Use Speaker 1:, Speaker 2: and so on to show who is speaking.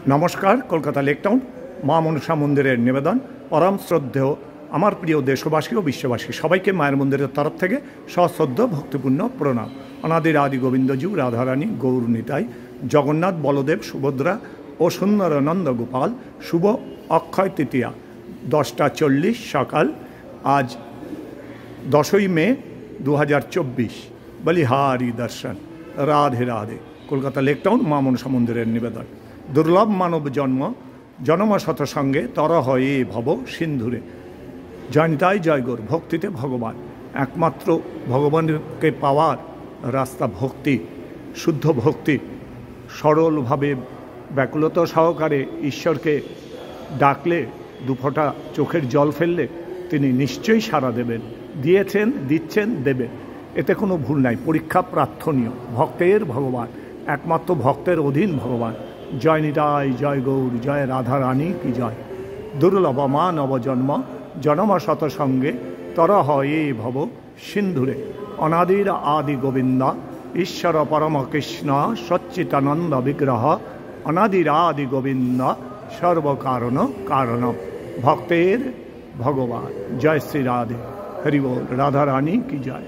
Speaker 1: নমস্কার। Kolkata lake town মা মনসা মন্দিরের নিবেদন, পরম শ্রদ্ধেয় আমার প্রিয় দেশবাসী ও বিশ্ববাসী সবাইকে মায়ের মন্দিরের তরফ থেকে সশ্রদ্ধ ভক্তিপূর্ণ প্রণাম। অনাদির আদি গোবিন্দজী, রাধারানী, গৌর নিতাই, জগন্নাথ, বলদেব, সুভদ্রা ও সুন্দরানন্দ গোপাল। শুভ অক্ষয় তৃতীয়া, 10টা 40 সকাল। আজ 10ই মে 2024। বলিহারি দর্শন। রাধে রাধে। কলকাতা লেক টাউন মা মনসা মন্দিরের নিবেদন। দুর্লভ মানব জন্ম, জনম শতসঙ্গে তর হয়ে ভব সিন্ধুরে। জয়নিতাই জয়গৌর। ভক্তিতে ভগবান, একমাত্র ভগবানকে পাওয়ার রাস্তা ভক্তি, শুদ্ধ ভক্তি। সরলভাবে ব্যাকুলতা সহকারে ঈশ্বরকে ডাকলে, দুফোঁটা চোখের জল ফেললে তিনি নিশ্চয়ই সাড়া দেবেন। দিয়েছেন, দিচ্ছেন, দেবেন, এতে কোনো ভুল নাই। পরীক্ষা প্রার্থনীয়। ভক্তের ভগবান, একমাত্র ভক্তের অধীন ভগবান। জয় নিতাই জয় গৌর, জয় রাধা রানী কি জয়। দুর্লভ মানব জন্ম, জনম শতসঙ্গে তর হয়ে ভব সিন্ধুরে। অনাদির আদি গোবিন্দ, ঈশ্বর পরম কৃষ্ণ, সচ্চিতানন্দ বিগ্রহ। অনাদির আদি গোবিন্দ, সর্বকারণ কারণ। ভক্তের ভগবান। জয় শ্রী রাধে। হরি বল। রাধা রানী কি জয়।